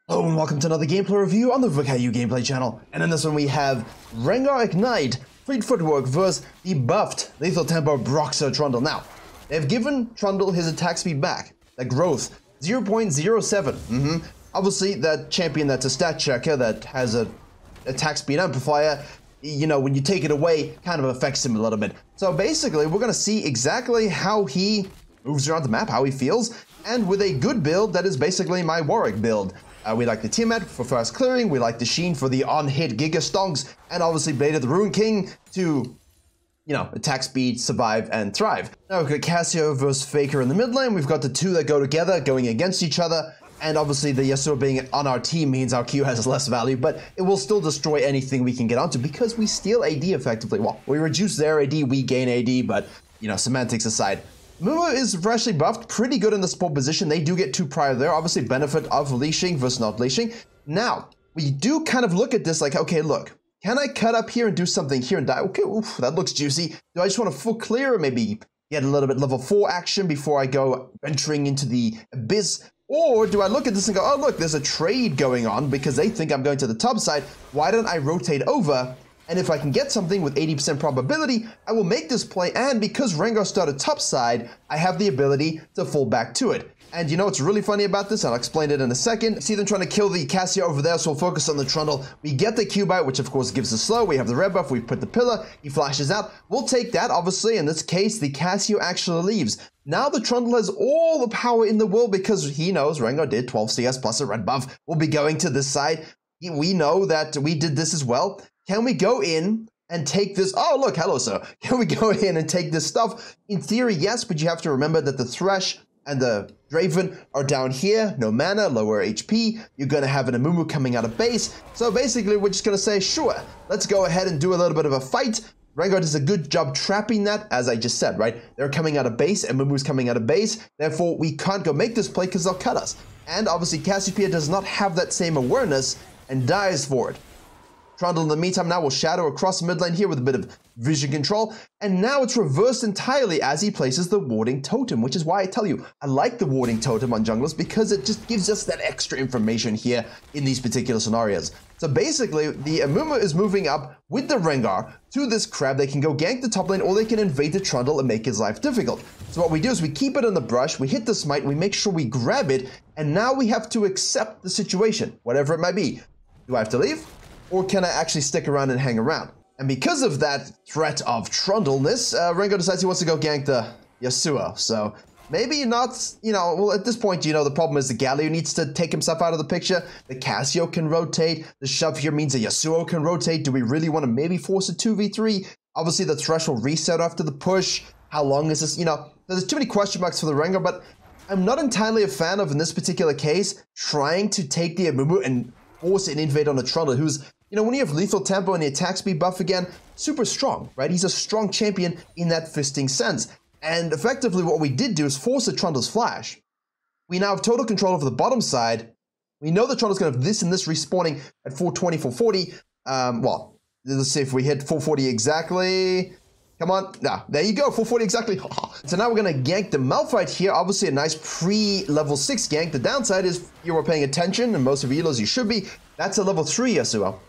Hello and welcome to another gameplay review on the Virkayu gameplay channel. And in this one we have Rengar Ignite, Fleet Footwork versus the buffed Lethal Tempo Broxer Trundle. Now, they've given Trundle his attack speed back, that growth, 0.07. Obviously, that champion that's a stat checker that has a attack speed amplifier, you know, when you take it away, kind of affects him a little bit. So basically, we're going to see exactly how he moves around the map, how he feels, and with a good build that is basically my Warwick build. We like the Tiamat for fast clearing, we like the Sheen for the on-hit Giga Stonks, and obviously Blade of the Rune King to, you know, attack speed, survive, and thrive. Now we've got Cassio versus Faker in the mid lane, we've got the two that go together, going against each other, and obviously the Yasuo being on our team means our Q has less value, but it will still destroy anything we can get onto because we steal AD effectively. Well, we reduce their AD, we gain AD, but, you know, semantics aside. Mumu is freshly buffed, pretty good in the support position. They do get 2 prior there, obviously benefit of leashing versus not leashing. Now, we do kind of look at this like, okay, look, can I cut up here and do something here and die? Okay, oof, that looks juicy. Do I just want a full clear or maybe get a little bit level 4 action before I go venturing into the abyss? Or do I look at this and go, oh look, there's a trade going on because they think I'm going to the top side. Why don't I rotate over? And if I can get something with 80% probability, I will make this play, and because Rengar started topside, I have the ability to fall back to it. And you know what's really funny about this? I'll explain it in a second. See them trying to kill the Cassio over there, so we'll focus on the Trundle. We get the Q bite, which of course gives the slow. We have the red buff, we put the pillar, he flashes out. We'll take that, obviously. In this case, the Cassio actually leaves. Now the Trundle has all the power in the world because he knows Rengar did 12 CS plus a red buff. We'll be going to this side. We know that we did this as well. Can we go in and take this? Oh, look, hello, sir. Can we go in and take this stuff? In theory, yes, but you have to remember that the Thresh and the Draven are down here. No mana, lower HP. You're going to have an Amumu coming out of base. So basically, we're just going to say, sure, let's go ahead and do a little bit of a fight. Rengar does a good job trapping that, as I just said, right? They're coming out of base, and Mumu's coming out of base. Therefore, we can't go make this play because they'll cut us. And obviously, Cassiopeia does not have that same awareness and dies for it. Trundle in the meantime now will shadow across mid lane here with a bit of vision control, and now it's reversed entirely as he places the warding totem, which is why I tell you, I like the warding totem on junglers because it just gives us that extra information here in these particular scenarios. So basically, the Amumu is moving up with the Rengar to this crab. They can go gank the top lane or they can invade the Trundle and make his life difficult. So what we do is we keep it in the brush, we hit the smite, we make sure we grab it, and now we have to accept the situation, whatever it might be. Do I have to leave? Or can I actually stick around and hang around? And because of that threat of Trundleness, Rengar decides he wants to go gank the Yasuo. So maybe not, you know, well, at this point, you know, the problem is the Galio needs to take himself out of the picture. The Cassio can rotate. The shove here means the Yasuo can rotate. Do we really want to maybe force a 2v3? Obviously, the Thresh will reset after the push. How long is this? You know, there's too many question marks for the Rengar, but I'm not entirely a fan of, in this particular case, trying to take the Amumu and force an invade on a Trundle who's, you know, when you have lethal tempo and the attack speed buff again, super strong, right? He's a strong champion in that fisting sense. And effectively what we did do is force the Trundle's flash. We now have total control over the bottom side. We know the Trundle's going to have this and this respawning at 420, 440. Well, let's see if we hit 440 exactly. Come on. Nah, there you go, 440 exactly. So now we're going to gank the Malphite here. Obviously a nice pre-level 6 gank. The downside is you were paying attention, and most of you Elos you should be. That's a level 3 Yasuo.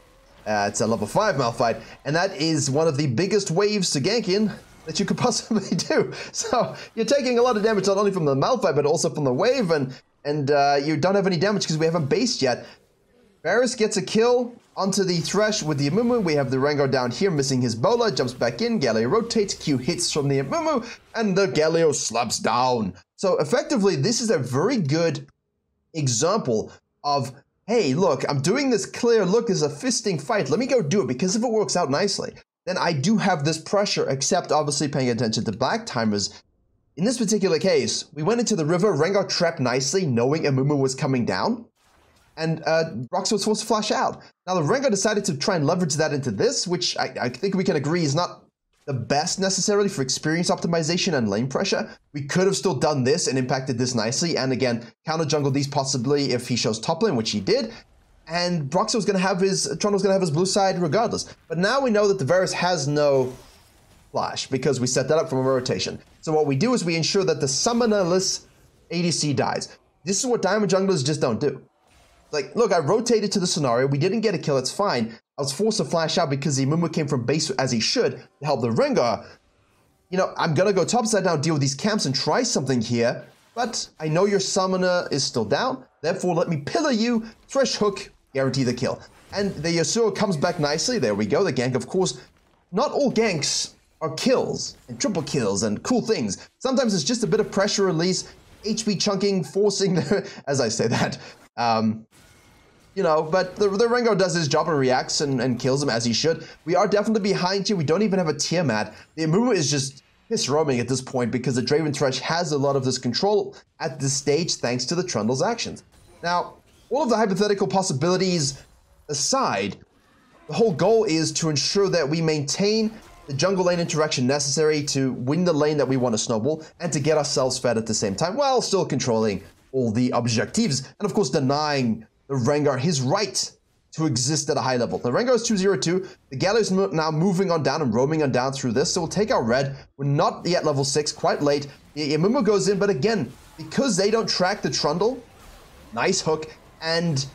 It's a level 5 Malphite, and that is one of the biggest waves to gank in that you could possibly do. So you're taking a lot of damage not only from the Malphite, but also from the wave, and you don't have any damage because we haven't based yet. Varus gets a kill onto the Thresh with the Amumu. We have the Rengar down here missing his Bola, jumps back in, Galio rotates, Q hits from the Amumu, and the Galio slaps down. So effectively, this is a very good example of, hey, look, I'm doing this clear, look, there's a fisting fight, let me go do it, because if it works out nicely, then I do have this pressure, except obviously paying attention to Black Timers. In this particular case, we went into the river, Rengar trapped nicely, knowing Amumu was coming down, and Broxer was forced to flash out. Now the Rengar decided to try and leverage that into this, which I think we can agree is not the best necessarily for experience optimization and lane pressure. We could have still done this and impacted this nicely, and again, counter jungle these possibly if he shows top lane, which he did. And Broxer was going to have his, Trundle's going to have his blue side regardless. But now we know that the Varus has no flash because we set that up from a rotation. So what we do is we ensure that the summonerless ADC dies. This is what Diamond Junglers just don't do. Like, look, I rotated to the scenario. We didn't get a kill. It's fine. I was forced to flash out because the Mumu came from base as he should to help the Rengar. You know, I'm going to go topside now, deal with these camps and try something here. But I know your summoner is still down. Therefore, let me pillar you. Thresh hook. Guarantee the kill. And the Yasuo comes back nicely. There we go. The gank, of course. Not all ganks are kills and triple kills and cool things. Sometimes it's just a bit of pressure release, HP chunking, forcing the, as I say that. You know, but the Rengar does his job and reacts and kills him as he should. We are definitely behind you. We don't even have a Tiamat. The Amumu is just piss roaming at this point because the Draven Thresh has a lot of this control at this stage thanks to the Trundle's actions. Now, all of the hypothetical possibilities aside, the whole goal is to ensure that we maintain the jungle lane interaction necessary to win the lane that we want to snowball and to get ourselves fed at the same time while still controlling all the objectives and of course denying the Rengar his right to exist at a high level. The Rengar is 202. The Galio is now moving on down and roaming on down through this. So we'll take our red. We're not yet level 6, quite late. The Amumu goes in, but again, because they don't track the Trundle, nice hook, and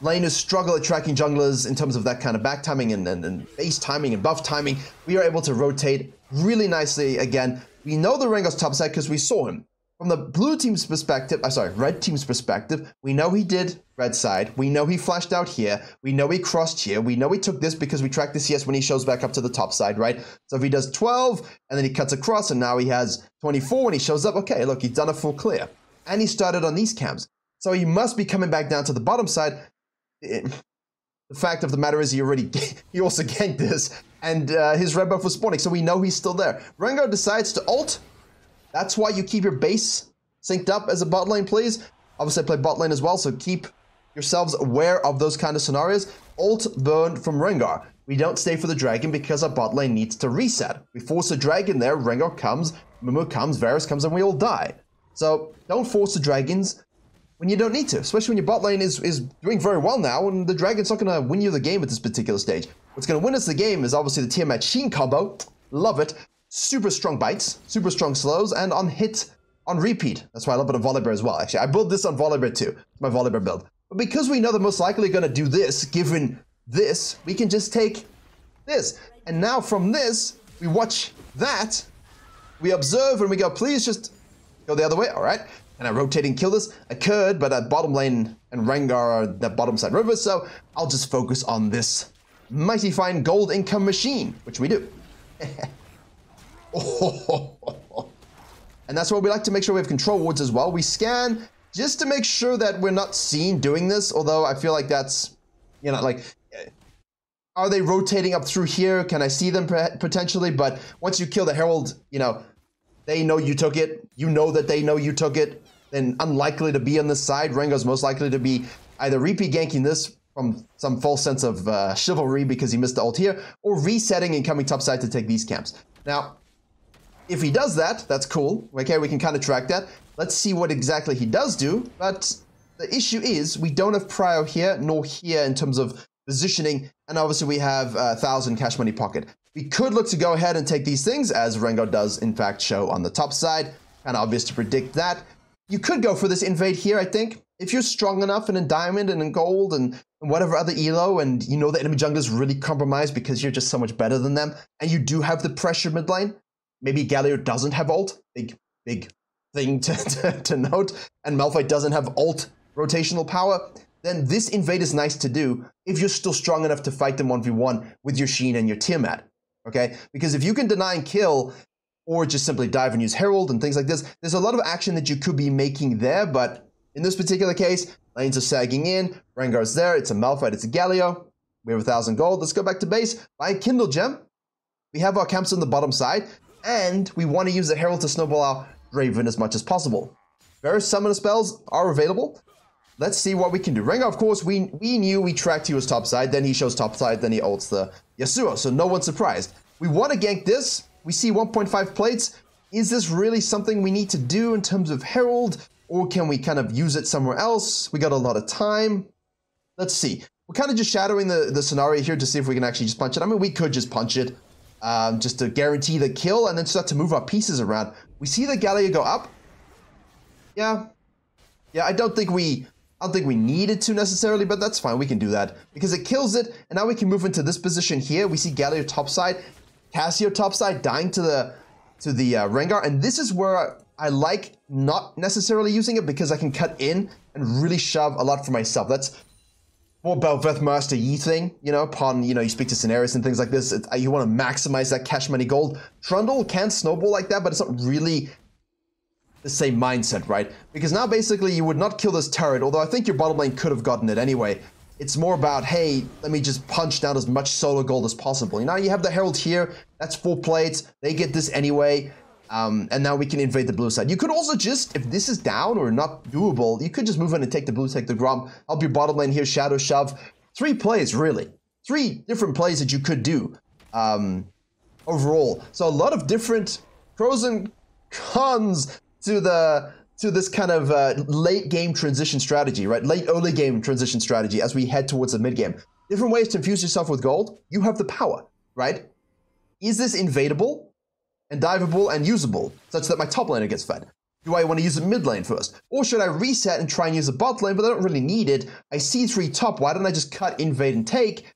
laners struggle at tracking junglers in terms of that kind of back timing and base timing and buff timing, we are able to rotate really nicely again. We know the Rengar's topside because we saw him. From the blue team's perspective, red team's perspective, we know he did red side. We know he flashed out here. We know he crossed here. We know he took this because we tracked the CS when he shows back up to the top side, right? So if he does 12 and then he cuts across and now he has 24 when he shows up, okay, look, he's done a full clear. And he started on these camps. So he must be coming back down to the bottom side. The fact of the matter is he also ganked this and his red buff was spawning, so we know he's still there. Rengar decides to ult. That's why you keep your base synced up as a bot lane, please. Obviously, I play bot lane as well, so keep yourselves aware of those kind of scenarios. Ult burn from Rengar. We don't stay for the dragon because our bot lane needs to reset. We force a dragon there, Rengar comes, Mumu comes, Varus comes, and we all die. So don't force the dragons when you don't need to, especially when your bot lane is doing very well now, and the dragon's not going to win you the game at this particular stage. What's going to win us the game is obviously the Tiamat Sheen combo. Love it. Super strong bites, super strong slows, and on hit, on repeat. That's why I love it on Volibear as well, actually. I built this on Volibear too. It's my Volibear build. But because we know they're most likely going to do this, given this, we can just take this. And now from this, we watch that, we observe, and we go, please just go the other way, all right? And I rotate and kill this. I could, but at bottom lane and Rengar are the bottom side river, so I'll just focus on this mighty fine gold income machine, which we do. And that's why we like to make sure we have control wards as well. We scan just to make sure that we're not seen doing this, although I feel like that's, you know, like, are they rotating up through here? Can I see them potentially? But once you kill the Herald, you know, they know you took it. You know that they know you took it. Then unlikely to be on this side. Rengar's most likely to be either repeat ganking this from some false sense of chivalry because he missed the ult here, or resetting and coming topside to take these camps. Now, if he does that, that's cool. Okay, we can kind of track that. Let's see what exactly he does do. But the issue is we don't have prio here nor here in terms of positioning. And obviously we have 1,000 cash money pocket. We could look to go ahead and take these things, as Rengar does in fact show on the top side. Kind of obvious to predict that. You could go for this invade here, I think. If you're strong enough and in diamond and in gold and whatever other elo, and you know the enemy jungle is really compromised because you're just so much better than them, and you do have the pressure mid lane, maybe Galio doesn't have ult, big thing to note, and Malphite doesn't have ult rotational power, then this invade is nice to do if you're still strong enough to fight them 1v1 with your Sheen and your Tiamat, okay? Because if you can deny and kill, or just simply dive and use Herald and things like this, there's a lot of action that you could be making there, but in this particular case, lanes are sagging in, Rengar's there, it's a Malphite, it's a Galio, we have 1,000 gold, let's go back to base, buy a Kindle Gem, we have our camps on the bottom side, and we want to use the Herald to snowball our Draven as much as possible. Various summoner spells are available. Let's see what we can do. Rengar, of course, we knew we tracked he was topside, then he shows topside, then he ults the Yasuo, so no one's surprised. We want to gank this. We see 1.5 plates. Is this really something we need to do in terms of Herald, or can we kind of use it somewhere else? We got a lot of time. Let's see. We're kind of just shadowing the scenario here to see if we can actually just punch it. I mean, we could just punch it. Just to guarantee the kill and then start to move our pieces around. We see the Galio go up. Yeah, I don't think we I don't think we needed to necessarily, but that's fine. We can do that because it kills it. And now we can move into this position here. We see Galio topside, Cassio topside, dying to the Rengar. And this is where I like not necessarily using it because I can cut in and really shove a lot for myself. That's more about Master Yi thing, you know, upon, you know, you speak to scenarios and things like this. You want to maximize that cash money gold. Trundle can snowball like that, but it's not really the same mindset, right? Because now basically you would not kill this turret, although I think your bottom lane could have gotten it anyway. It's more about, hey, let me just punch down as much solo gold as possible. You know, you have the Herald here, that's 4 plates, they get this anyway, and now we can invade the blue side. You could also just, if this is down or not doable, you could just move in and take the blue, take the Grom, help your bottom lane here, shadow shove. 3 plays, really. 3 different plays that you could do overall. So a lot of different pros and cons to this kind of late game transition strategy, right? Late early game transition strategy as we head towards the mid game. Different ways to infuse yourself with gold. You have the power, right? Is this invadable and diveable and usable such that my top laner gets fed? Do I want to use a mid lane first? Or should I reset and try and use a bot lane, but I don't really need it? I C3 top, why don't I just cut, invade, and take,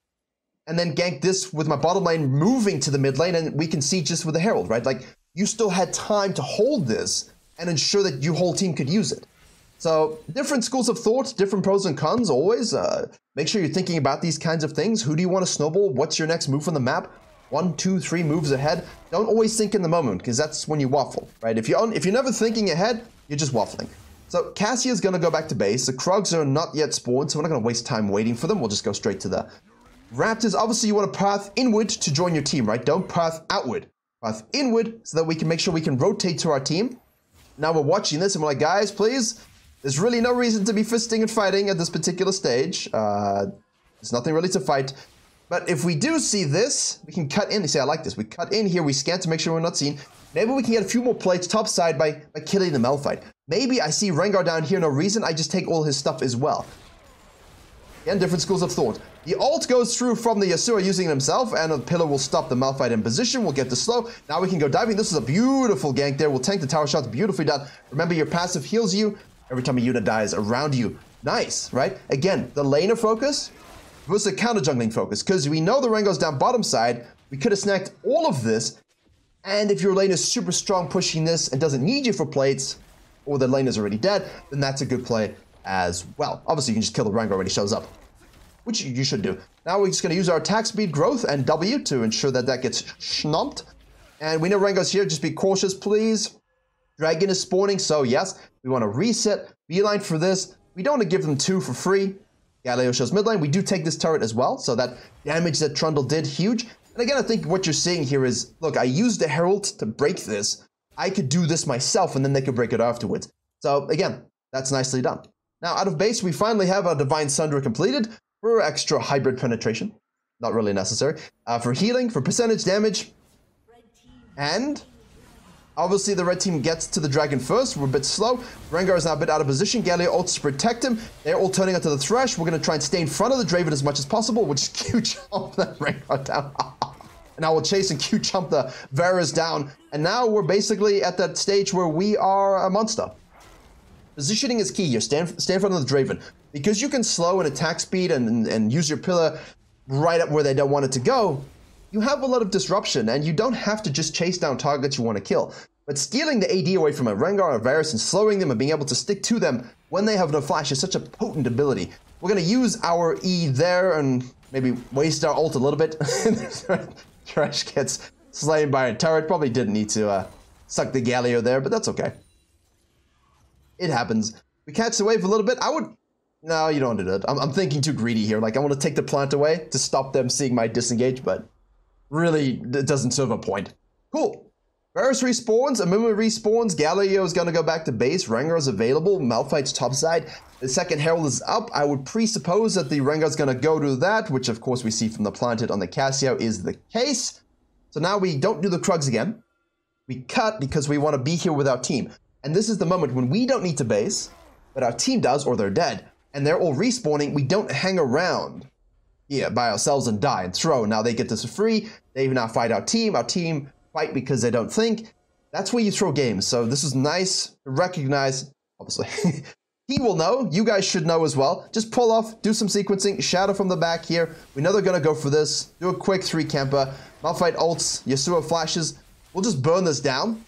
and then gank this with my bottom lane moving to the mid lane, and we can see just with the Herald, right? Like, you still had time to hold this and ensure that your whole team could use it. So different schools of thought, different pros and cons always. Make sure you're thinking about these kinds of things. Who do you want to snowball? What's your next move on the map? 1, 2, 3 moves ahead. Don't always think in the moment because that's when you waffle, right? If you're never thinking ahead, you're just waffling. So Cassia's going to go back to base. The Krugs are not yet spawned, so we're not going to waste time waiting for them. We'll just go straight to the Raptors. Obviously, you want to path inward to join your team, right? Don't path outward. Path inward so that we can make sure we can rotate to our team. Now we're watching this and we're like, guys, please, there's really no reason to be fisting and fighting at this particular stage. There's nothing really to fight. But if we do see this, we can cut in. You see, I like this. We cut in here, we scan to make sure we're not seen. Maybe we can get a few more plates topside by killing the Malphite. Maybe I see Rengar down here, no reason, I just take all his stuff as well. Again, different schools of thought. The ult goes through from the Yasuo using it himself, and the pillar will stop the Malphite in position. We'll get the slow. Now we can go diving. This is a beautiful gank there. We'll tank the tower shots. Beautifully done. Remember, your passive heals you every time a unit dies around you. Nice, right? Again, the laner focus versus the counter jungling focus, because we know the Rengar's down bottom side. We could have snacked all of this, and if your lane is super strong pushing this and doesn't need you for plates, or the lane is already dead, then that's a good play as well. Obviously, you can just kill the Rengar when he shows up, which you should do. Now we're just going to use our attack speed, growth, and W to ensure that that gets schnomped. And we know Rengar's here. Just be cautious, please. Dragon is spawning, so yes, we want to reset. Beeline for this. We don't want to give them 2 for free. Galio shows mid lane. We do take this turret as well, so that damage that Trundle did, huge. And again, I think what you're seeing here is, look, I used the Herald to break this. I could do this myself, and then they could break it afterwards. So again, that's nicely done. Now, out of base, we finally have our Divine Sunder completed for extra hybrid penetration. Not really necessary. For healing, for percentage damage. And obviously, the red team gets to the dragon first. We're a bit slow. Rengar is now a bit out of position. Galio ults to protect him. They're all turning onto the Thresh. We're going to try and stay in front of the Draven as much as possible. We'll just Q-chomp that Rengar down. And now we'll chase and Q-chomp the Varus down. And now we're basically at that stage where we are a monster. Positioning is key here. Stand in front of the Draven. Because you can slow and attack speed and use your pillar right up where they don't want it to go, you have a lot of disruption, and you don't have to just chase down targets you want to kill. But stealing the AD away from a Rengar or a Varus and slowing them and being able to stick to them when they have no flash is such a potent ability. We're going to use our E there and maybe waste our ult a little bit. Thresh gets slain by a turret. Probably didn't need to suck the Galio there, but that's okay. It happens. We catch the wave a little bit. No, you don't do that. I'm thinking too greedy here. Like, I want to take the plant away to stop them seeing my disengage, but really, it doesn't serve a point. Cool. Varus respawns, Amuma respawns, Galio is going to go back to base, Rengar is available, Malphite's topside, the second Herald is up. I would presuppose that the Rengar is going to go to that, which of course we see from the planted on the Cassio is the case. So now we don't do the Krugs again. We cut because we want to be here with our team. And this is the moment when we don't need to base, but our team does, or they're dead. And they're all respawning, we don't hang around here by ourselves and die and throw. Now they get this for free, they now fight our team fight because they don't think. That's where you throw games. So this is nice to recognize, obviously. He will know. You guys should know as well. Just pull off, do some sequencing, shadow from the back here. We know they're going to go for this. Do a quick 3 camper. Malphite ults, Yasuo flashes. We'll just burn this down.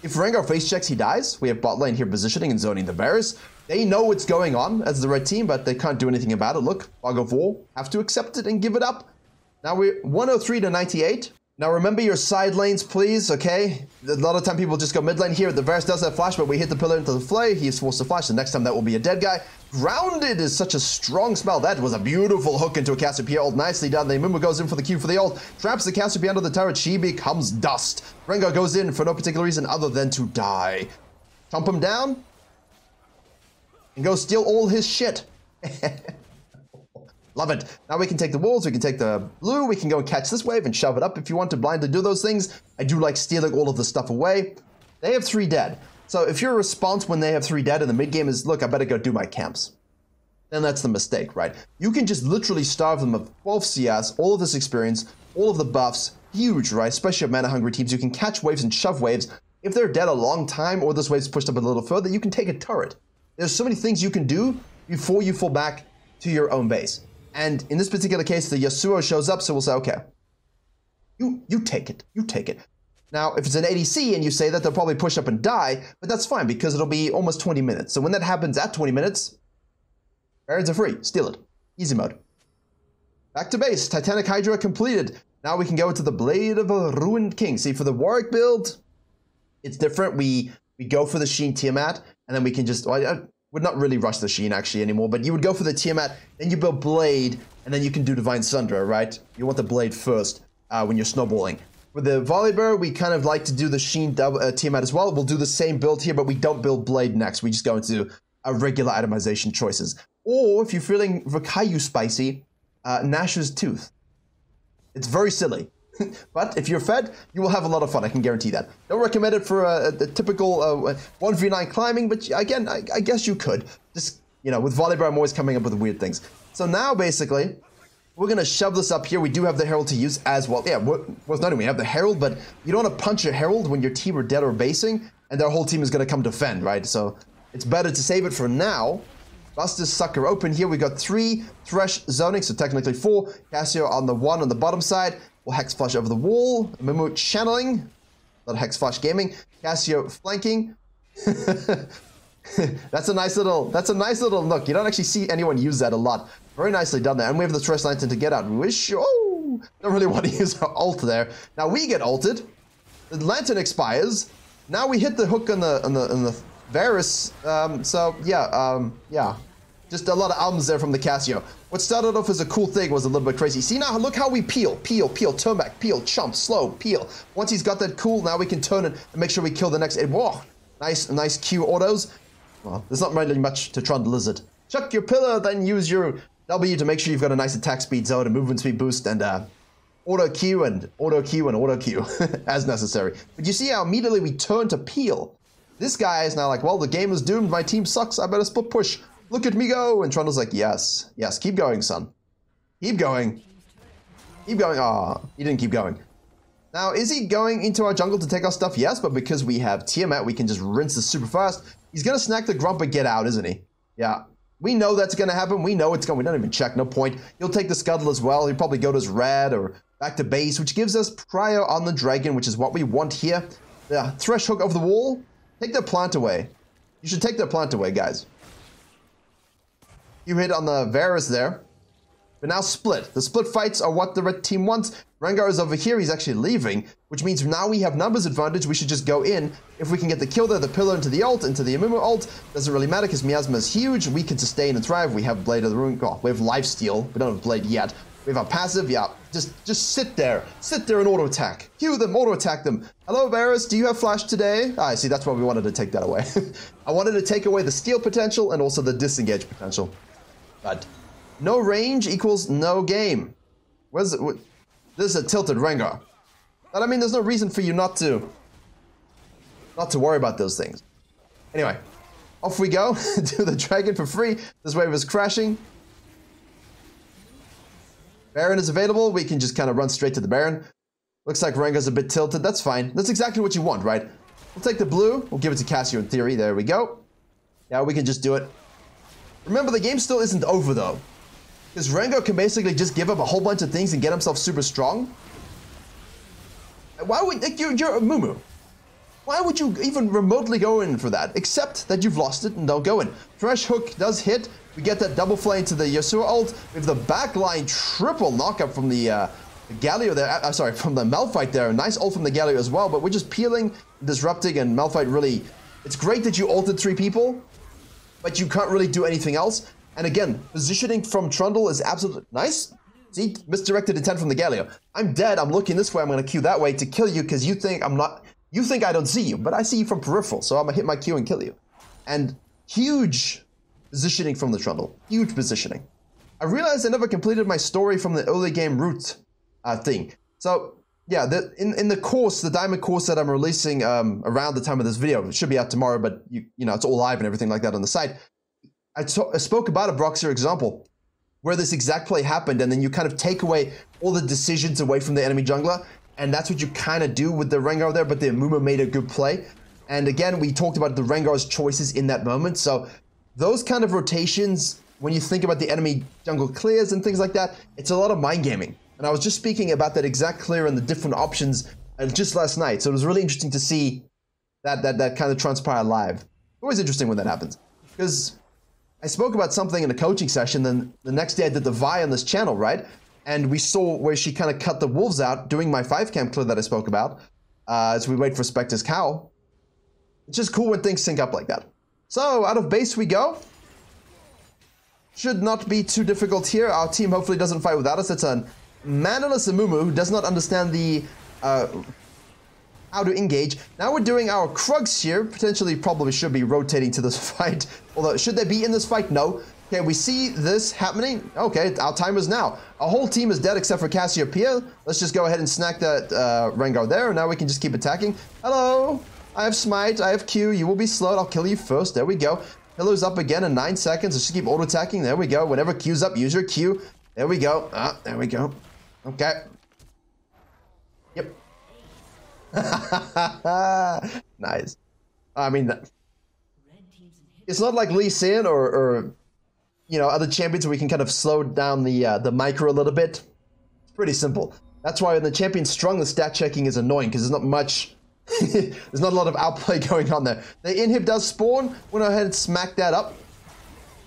If Rengar face checks, he dies. We have bot lane here positioning and zoning the bears. They know what's going on as the red team, but they can't do anything about it. Look, Fog of War, have to accept it and give it up. Now we're 103 to 98. Now remember your side lanes, please, okay? A lot of time people just go mid lane here. The Varus does have flash, but we hit the pillar into the flay. He is forced to flash. The next time that will be a dead guy. Grounded is such a strong spell. That was a beautiful hook into a Cassiopeia ult. Nicely done. The Mumu goes in for the Q for the ult. Traps the Cassiopeia under the turret. She becomes dust. Rengar goes in for no particular reason other than to die. Thump him down. And go steal all his shit. Love it. Now we can take the wolves, we can take the blue, we can go and catch this wave and shove it up if you want to blindly do those things. I do like stealing all of the stuff away. They have 3 dead. So if your response when they have 3 dead in the mid game is, look, I better go do my camps, then that's the mistake, right? You can just literally starve them of 12 CS, all of this experience, all of the buffs, huge, right? Especially of mana-hungry teams. You can catch waves and shove waves. If they're dead a long time or this wave's pushed up a little further, you can take a turret. There's so many things you can do before you fall back to your own base. And in this particular case, the Yasuo shows up, so we'll say, okay, you take it, you take it. Now, if it's an ADC and you say that, they'll probably push up and die, but that's fine because it'll be almost 20 minutes. So when that happens at 20 minutes, Barons are free, steal it, easy mode. Back to base, Titanic Hydra completed. Now we can go into the Blade of a Ruined King. See, for the Warwick build, it's different. We go for the Sheen Tiamat, and then we can just, well, would not really rush the Sheen actually anymore, but you would go for the Tiamat, then you build Blade, and then you can do Divine Sunder, right? You want the Blade first when you're snowballing. With the Volibear, we kind of like to do the Sheen Tiamat as well. We'll do the same build here, but we don't build Blade next. We just go into regular itemization choices. Or if you're feeling Virkayu spicy, Nash's Tooth. It's very silly. But if you're fed, you will have a lot of fun, I can guarantee that. Don't recommend it for a typical 1v9 climbing, but again, I guess you could. Just, you know, with Volibear, I'm always coming up with weird things. So now, basically, we're going to shove this up here. We do have the Herald to use as well. Yeah, worth noting, we have the Herald, but you don't want to punch a Herald when your team are dead or basing, and their whole team is going to come defend, right? So it's better to save it for now. Bust this sucker open here. We got 3 Thresh zoning, so technically 4. Cassio on the 1 on the bottom side. We'll Hex Flash over the wall. Mimu channeling. Not Hex Flash gaming. Cassio flanking. That's a nice little look. You don't actually see anyone use that a lot. Very nicely done there. And we have the Thresh Lantern to get out. Wish. Oh, don't really want to use our ult there. Now we get ulted. The Lantern expires. Now we hit the hook on the Varus. So yeah. Just a lot of ums there from the Cassio. What started off as a cool thing was a little bit crazy. See now, look how we peel, turn back, peel, chump, slow, peel. Once he's got that cool, now we can turn it and make sure we kill the next. Whoa, nice Q autos. Well, there's not really much to Trundle, is it? Chuck your pillar, then use your W to make sure you've got a nice attack speed zone, a movement speed boost, and auto Q and auto Q and auto Q as necessary. But you see how immediately we turn to peel. This guy is now like, well, the game is doomed. My team sucks. I better split push. Look at me go. And Trundle's like, yes, keep going, son. Keep going. Keep going. Ah, he didn't keep going. Now, is he going into our jungle to take our stuff? Yes, but because we have Tiamat, we can just rinse this super fast. He's going to snack the Grump and get out, isn't he? Yeah. We know that's going to happen. We know it's going. We don't even check. No point. He'll take the Scuttle as well. He'll probably go to his red or back to base, which gives us Prior on the Dragon, which is what we want here. The Thresh Hook over the wall. Take their plant away. You should take their plant away, guys. You hit on the Varus there. But now split. The split fights are what the red team wants. Rengar is over here. He's actually leaving, which means now we have numbers advantage. We should just go in. If we can get the kill there, the pillar into the ult, into the Amumu ult, doesn't really matter because Miasma is huge. We can sustain and thrive. We have Blade of the Ruin. Oh, we have Lifesteal. We don't have Blade yet. We have our passive. Yeah, just sit there. Sit there and auto attack. Cue them, auto attack them. Hello, Varus. Do you have flash today? Ah, I see. That's why we wanted to take that away. I wanted to take away the steal potential and also the disengage potential. But no range equals no game. Where's it? This is a tilted Rengar. But I mean, there's no reason for you not to worry about those things. Anyway, off we go to the dragon for free. This wave is crashing. Baron is available. We can just kind of run straight to the Baron. Looks like Rengar's a bit tilted. That's fine. That's exactly what you want, right? We'll take the blue. We'll give it to Cassio in theory. There we go. Yeah, we can just do it. Remember, the game still isn't over, though. Because Rengar can basically just give up a whole bunch of things and get himself super strong. Why would... Like, you're a Mumu. Why would you even remotely go in for that? Except that you've lost it and don't go in. Thresh Hook does hit. We get that double flame to the Yasuo ult. We have the backline triple knockup from the Galio there. Sorry, from the Malphite there. Nice ult from the Galio as well. But we're just peeling, disrupting, and Malphite really... It's great that you ulted 3 people, but you can't really do anything else. And again, positioning from Trundle is absolutely nice. See, misdirected intent from the Galio. I'm dead. I'm looking this way. I'm going to Q that way to kill you because you think I'm not... You think I don't see you, but I see you from peripheral, so I'm gonna hit my Q and kill you. And huge positioning from the Trundle. Huge positioning. I realized I never completed my story from the early game route thing. So, yeah, in the course, the Diamond course that I'm releasing around the time of this video, it should be out tomorrow, but you know, it's all live and everything like that on the site. I spoke about a Broxer example where this exact play happened, and then you kind of take away all the decisions away from the enemy jungler. And that's what you kind of do with the Rengar there, but the Mumu made a good play. And again, we talked about the Rengar's choices in that moment. So those kind of rotations, when you think about the enemy jungle clears and things like that, it's a lot of mind gaming. And I was just speaking about that exact clear and the different options just last night. So it was really interesting to see that kind of transpire live. Always interesting when that happens. Because I spoke about something in a coaching session, then the next day I did the Vi on this channel, right? And we saw where she kind of cut the wolves out doing my 5-cam clear that I spoke about as we wait for Spectre's cow. It's just cool when things sync up like that. So, out of base we go. Should not be too difficult here. Our team hopefully doesn't fight without us. It's a mannerless Amumu who does not understand the how to engage. Now we're doing our Krugs here. Potentially probably should be rotating to this fight. Although, should they be in this fight? No. Okay, we see this happening. Okay, our time is now. Our whole team is dead except for Cassiopeia. Let's just go ahead and snack that Rengar there. Now we can just keep attacking. Hello, I have Smite, I have Q. You will be slowed. I'll kill you first. There we go. Pillar's up again in 9 seconds. Let's just keep auto-attacking. There we go. Whenever Q's up, use your Q. There we go. There we go. Okay. Yep. Nice. I mean, it's not like Lee Sin or you know, other champions where we can kind of slow down the micro a little bit. It's pretty simple. That's why when the champion's strong, the stat checking is annoying because there's not much, there's not a lot of outplay going on there. The inhib does spawn. We'll go ahead and smack that up.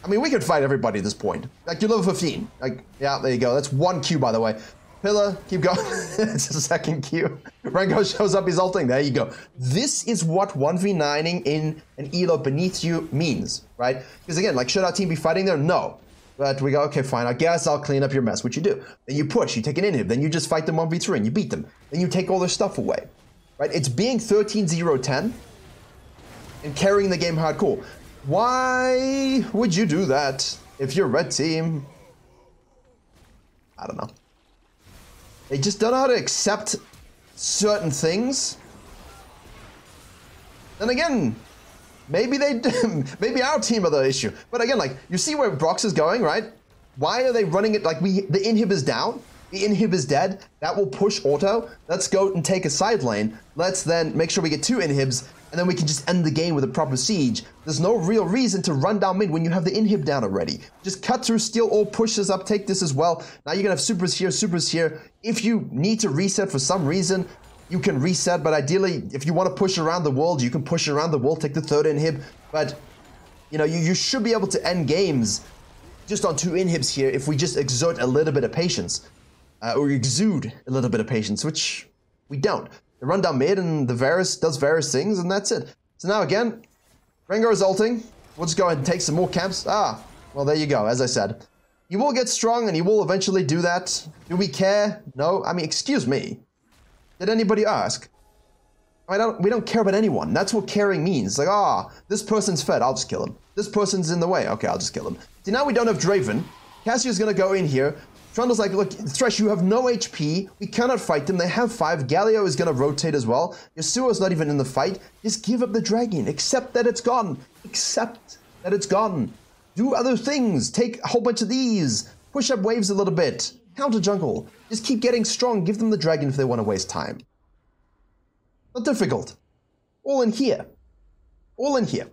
I mean, we could fight everybody at this point. Like, you're level 15. Like, yeah, there you go. That's 1 Q, by the way. Pillar, keep going. It's a 2nd Q. Rengar shows up, he's ulting. There you go. This is what 1v9ing in an elo beneath you means, right? Because again, like, should our team be fighting there? No. But we go, okay, fine, I guess I'll clean up your mess, which you do. Then you push, you take an inhib, then you just fight them 1v3 and you beat them. Then you take all their stuff away, right? It's being 13-0-10 and carrying the game hardcore. Why would you do that if you're red team? I don't know. They just don't know how to accept certain things. Then again, maybe maybe our team are the issue. But again, like, you see where Brox is going, right? Why are they running it like the inhib is down? The inhib is dead. That will push auto. Let's go and take a side lane. Let's then make sure we get 2 inhibs, and then we can just end the game with a proper siege. There's no real reason to run down mid when you have the inhib down already. Just cut through, steal all, push this up, take this as well. Now you're gonna have supers here, supers here. If you need to reset for some reason, you can reset, but ideally, if you want to push around the world, you can push around the world, take the 3rd inhib. But, you know, you should be able to end games just on 2 inhibs here if we just exert a little bit of patience. Or exude a little bit of patience, which we don't. They run down mid and the Varus does various things, and that's it. So now again, Rengar is ulting. We'll just go ahead and take some more camps. Well, there you go, as I said. You will get strong and you will eventually do that. Do we care? No? I mean, excuse me. Did anybody ask? We don't care about anyone. That's what caring means. Like, this person's fed, I'll just kill him. This person's in the way, okay, I'll just kill him. See, now we don't have Draven. Cassio's gonna go in here. Trundle's like, look, Thresh, you have no HP. We cannot fight them. They have 5. Galio is going to rotate as well. Yasuo's not even in the fight. Just give up the dragon. Accept that it's gone. Accept that it's gone. Do other things. Take a whole bunch of these. Push up waves a little bit. Counter jungle. Just keep getting strong. Give them the dragon if they want to waste time. Not difficult. All in here. All in here.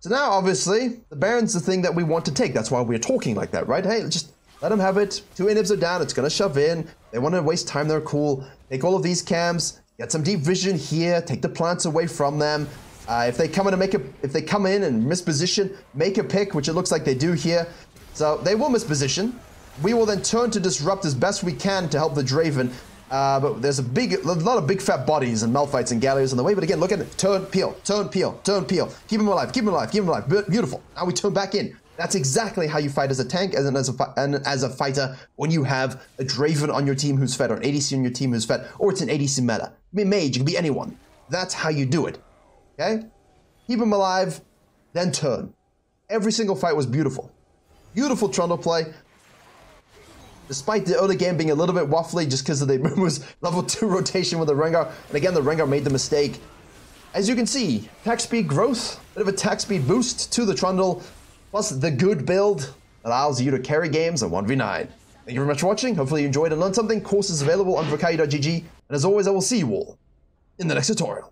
So now, obviously, the Baron's the thing that we want to take. That's why we're talking like that, right? Hey, just let them have it. 2 inhibs are down. It's going to shove in. They want to waste time. They're cool. Take all of these cams. Get some deep vision here. Take the plants away from them. If they come in and misposition, make a pick, which it looks like they do here. So they will misposition. We will then turn to disrupt as best we can to help the Draven. But there's a lot of big fat bodies and Malphites and Gallios on the way. But again, look at it. Turn, peel, turn, peel, turn, peel. Keep him alive, keep him alive, keep him alive. Beautiful. Now we turn back in. That's exactly how you fight as a tank and as a fighter when you have a Draven on your team who's fed, or an ADC on your team who's fed, or it's an ADC meta. It can be a mage, it can be anyone. That's how you do it. Okay? Keep him alive, then turn. Every single fight was beautiful. Beautiful Trundle play. Despite the early game being a little bit waffly just because of the was level 2 rotation with the Rengar. And again, the Rengar made the mistake. As you can see, attack speed growth, bit of attack speed boost to the Trundle, plus the good build allows you to carry games at 1v9. Thank you very much for watching. Hopefully you enjoyed and learned something. Course is available on Virkayu.gg. And as always, I will see you all in the next tutorial.